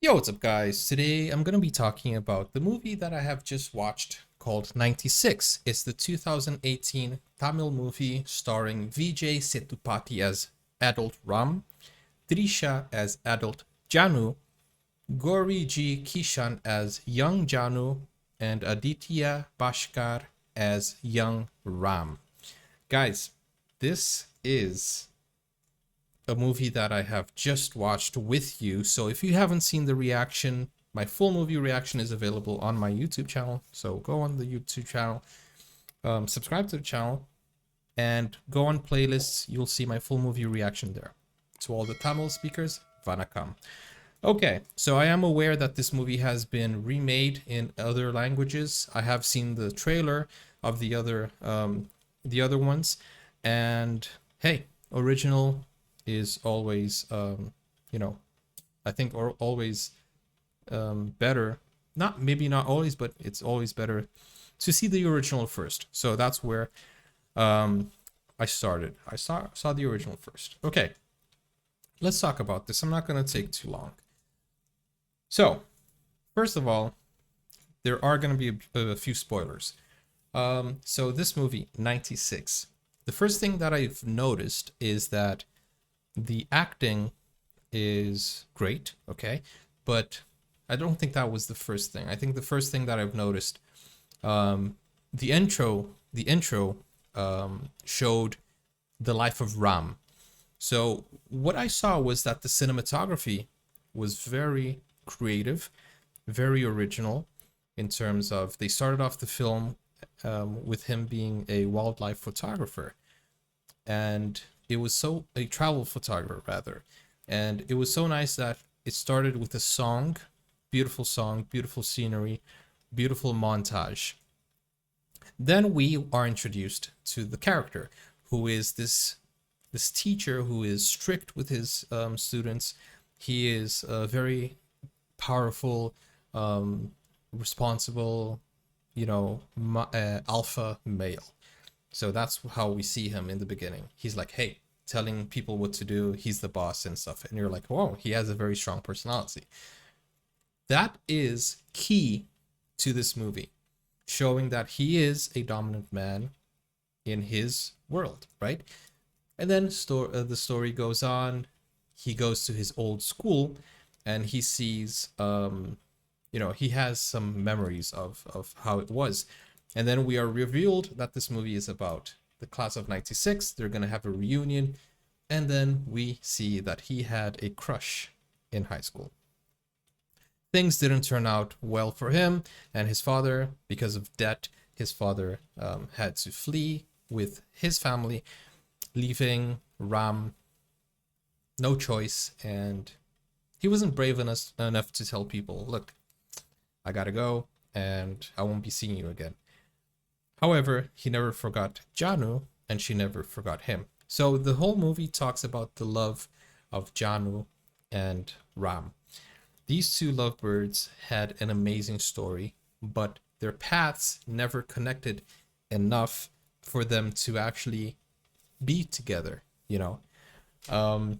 Yo, what's up, guys? Today I'm going to be talking about the movie that I have just watched called 96. It's the 2018 Tamil movie starring Vijay Sethupathi as adult Ram, Trisha as adult Janu, Gauri G. Kishan as young Janu, and Aditya Bhaskar as young Ram. Guys, this is a movie that I have just watched with you. So if you haven't seen the reaction, my full movie reaction is available on my YouTube channel. So go on the YouTube channel, subscribe to the channel, and go on playlists. You'll see my full movie reaction there. To all the Tamil speakers, Vanakkam. Okay, so I am aware that this movie has been remade in other languages. I have seen the trailer of the other ones, and hey, original is always I think or always better. Not maybe not always, but it's always better to see the original first. So that's where I started. I saw the original first. Okay, let's talk about this. I'm not gonna take too long. So first of all, there are gonna be a few spoilers. So this movie 96. The first thing that I've noticed is that the acting is great, okay, but I don't think that was the first thing. I think the first thing that I've noticed, the intro showed the life of Ram. So what I saw was that the cinematography was very creative, very original, in terms of they started off the film with him being a wildlife photographer, and it was so a travel photographer rather, and it was so nice that it started with a song, beautiful scenery, beautiful montage. Then we are introduced to the character, who is this teacher who is strict with his students. He is a very powerful, responsible, alpha male. So that's how we see him in the beginning. He's like, hey, telling people what to do. He's the boss and stuff. And you're like, whoa, he has a very strong personality. That is key to this movie, showing that he is a dominant man in his world, right? And then the story goes on. He goes to his old school and he sees, he has some memories of how it was. And then we are revealed that this movie is about the class of 96. They're going to have a reunion. And then we see that he had a crush in high school. Things didn't turn out well for him and his father. Because of debt, his father had to flee with his family, leaving Ram no choice. And he wasn't brave enough to tell people, look, I gotta go and I won't be seeing you again. However, he never forgot Janu, and she never forgot him. So the whole movie talks about the love of Janu and Ram. These two lovebirds had an amazing story, but their paths never connected enough for them to actually be together, And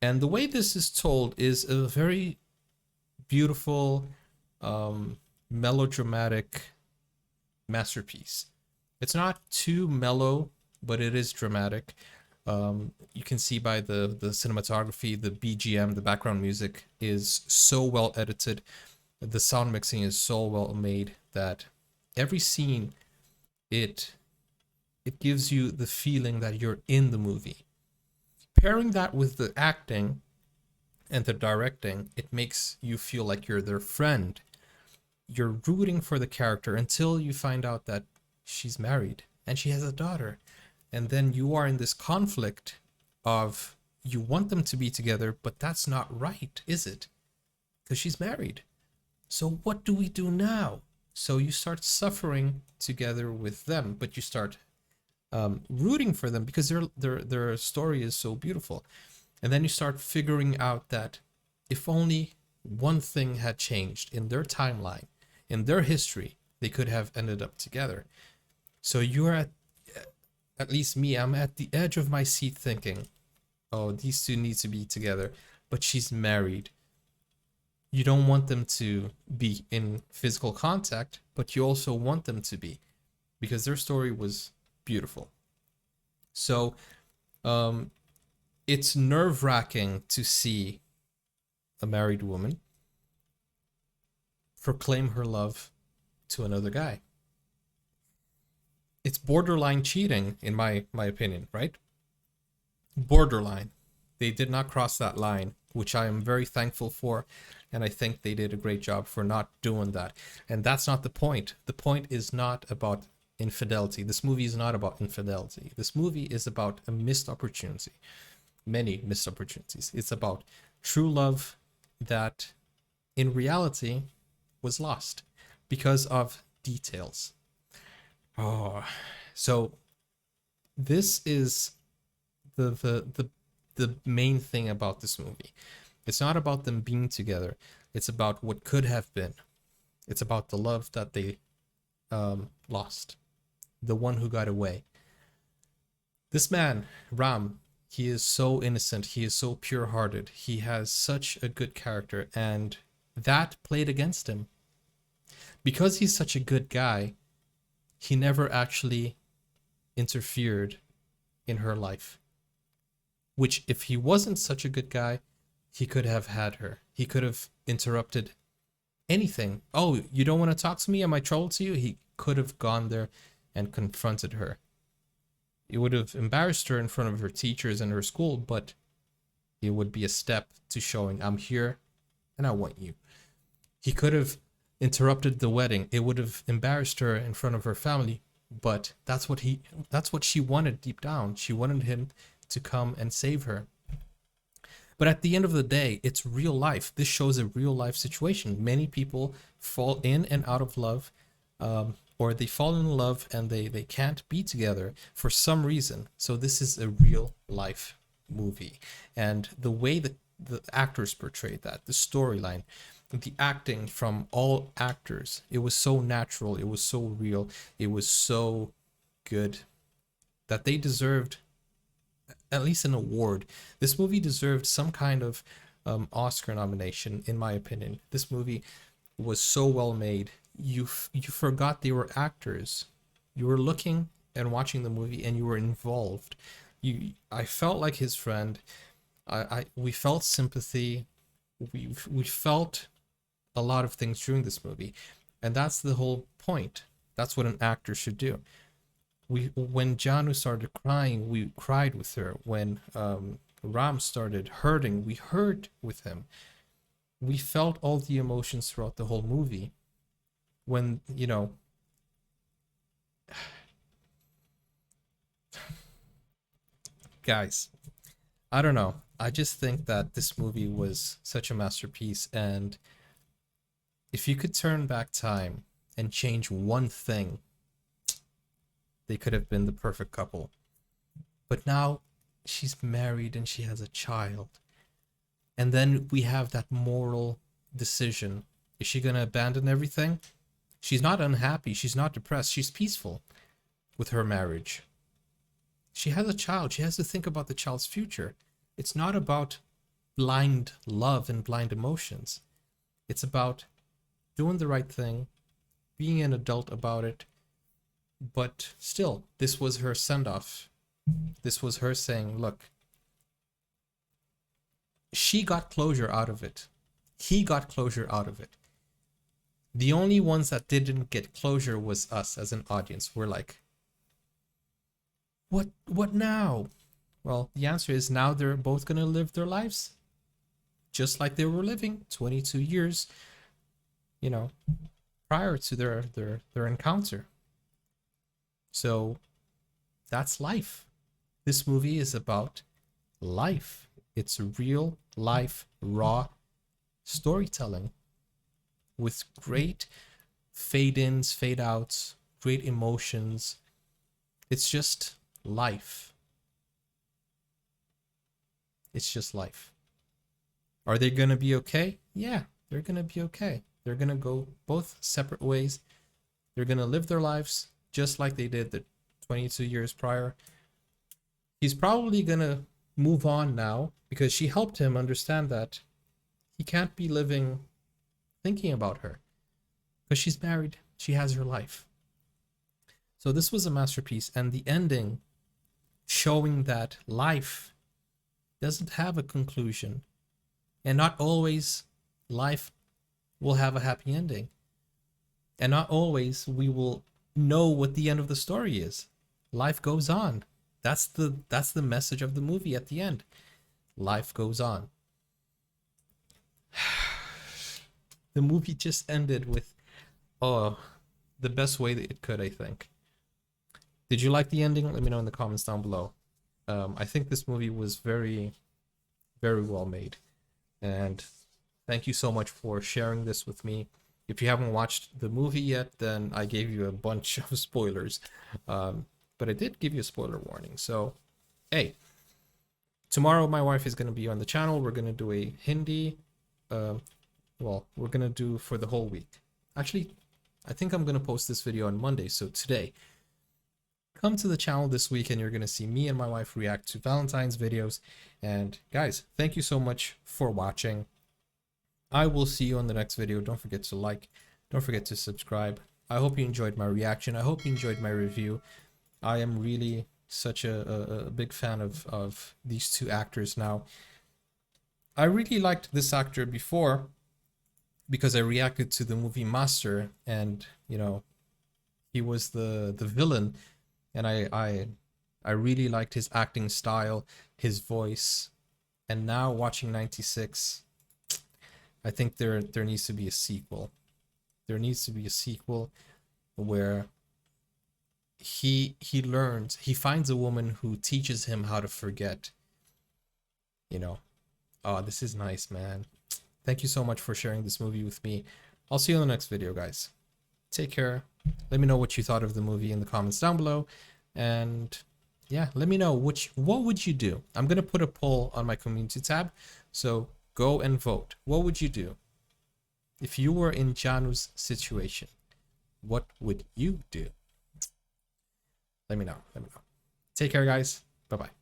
the way this is told is a very beautiful, melodramatic masterpiece. It's not too mellow, but it is dramatic. You can see by the cinematography, the BGM, the background music is so well edited. The sound mixing is so well made that every scene, it gives you the feeling that you're in the movie. Pairing that with the acting and the directing, it makes you feel like you're their friend. You're rooting for the character until you find out that she's married and she has a daughter. And then you are in this conflict of you want them to be together, but that's not right, is it? Because she's married. So what do we do now? So you start suffering together with them, but you start rooting for them because their story is so beautiful. And then you start figuring out that if only one thing had changed in their timeline, in their history, they could have ended up together. So you're at least me, I'm at the edge of my seat thinking, oh, these two need to be together, but she's married. You don't want them to be in physical contact, but you also want them to be, because their story was beautiful. So um, it's nerve wracking to see a married woman proclaim her love to another guy. It's borderline cheating, in my opinion, right? Borderline. They did not cross that line, which I am very thankful for, and I think they did a great job for not doing that. And that's not the point. The point is not about infidelity. This movie is not about infidelity. This movie is about a missed opportunity, many missed opportunities. It's about true love that in reality was lost because of details. Oh, so this is the main thing about this movie. It's not about them being together. It's about what could have been. It's about the love that they lost, the one who got away. This man, Ram, he is so innocent. He is so pure-hearted. He has such a good character, and that played against him. Because he's such a good guy, he never actually interfered in her life. Which, if he wasn't such a good guy, he could have had her. He could have interrupted anything. Oh, you don't want to talk to me? Am I trouble to you? He could have gone there and confronted her. It would have embarrassed her in front of her teachers and her school, but it would be a step to showing I'm here and I want you. He could have interrupted the wedding. It would have embarrassed her in front of her family, but that's what she wanted deep down. She wanted him to come and save her. But at the end of the day, it's real life. This shows a real life situation. Many people fall in and out of love, or they fall in love and they can't be together for some reason. So this is a real life movie. And the way that the actors portrayed that, the storyline, the acting from all actors, it was so natural, it was so real, it was so good that they deserved at least an award. This movie deserved some kind of Oscar nomination, in my opinion. This movie was so well made. You forgot they were actors. You were looking and watching the movie, and you were involved. I felt like his friend. We felt sympathy. We felt a lot of things during this movie, and that's the whole point. That's what an actor should do. When Janu started crying, we cried with her. When Ram started hurting, we hurt with him. We felt all the emotions throughout the whole movie. When, guys, I don't know. I just think that this movie was such a masterpiece, and if you could turn back time and change one thing, they could have been the perfect couple. But now she's married and she has a child. And then we have that moral decision. Is she going to abandon everything? She's not unhappy. She's not depressed. She's peaceful with her marriage. She has a child. She has to think about the child's future. It's not about blind love and blind emotions. It's about doing the right thing, being an adult about it. But still, this was her send-off. This was her saying, look, she got closure out of it. He got closure out of it. The only ones that didn't get closure was us as an audience. We're like, what now? Well, the answer is now they're both going to live their lives just like they were living 22 years, prior to their encounter. So that's life. This movie is about life. It's real life, raw storytelling with great fade-ins, fade-outs, great emotions. It's just life. It's just life. Are they going to be okay? Yeah, they're going to be okay. They're going to go both separate ways. They're going to live their lives just like they did the 22 years prior. He's probably going to move on now because she helped him understand that he can't be living thinking about her, because she's married, she has her life. So this was a masterpiece, and the ending showing that life doesn't have a conclusion, and not always life will have a happy ending, and not always we will know what the end of the story is. Life goes on. That's the message of the movie at the end. Life goes on. The movie just ended with, oh, the best way that it could, I think. Did you like the ending? Let me know in the comments down below. I think this movie was very, very well made. And thank you so much for sharing this with me. If you haven't watched the movie yet, then I gave you a bunch of spoilers. But I did give you a spoiler warning. So, hey, tomorrow my wife is going to be on the channel. We're going to do a Hindi. Well, we're going to do for the whole week. Actually, I think I'm going to post this video on Monday. So today, come to the channel this week and you're going to see me and my wife react to Valentine's videos. And guys, thank you so much for watching. I will see you on the next video. Don't forget to like, don't forget to subscribe. I hope you enjoyed my reaction. I hope you enjoyed my review. I am really such a big fan of these two actors now. I really liked this actor before because I reacted to the movie Master, and you know, he was the villain, and I really liked his acting style, his voice. And now watching 96, I think there needs to be a sequel. There needs to be a sequel where he learns, he finds a woman who teaches him how to forget. You know, oh, this is nice, man. Thank you so much for sharing this movie with me. I'll see you in the next video, guys. Take care. Let me know what you thought of the movie in the comments down below. And yeah, let me know what would you do. I'm gonna put a poll on my community tab, so go and vote. What would you do if you were in Janu's situation? What would you do? Let me know. Let me know. Take care, guys. Bye-bye.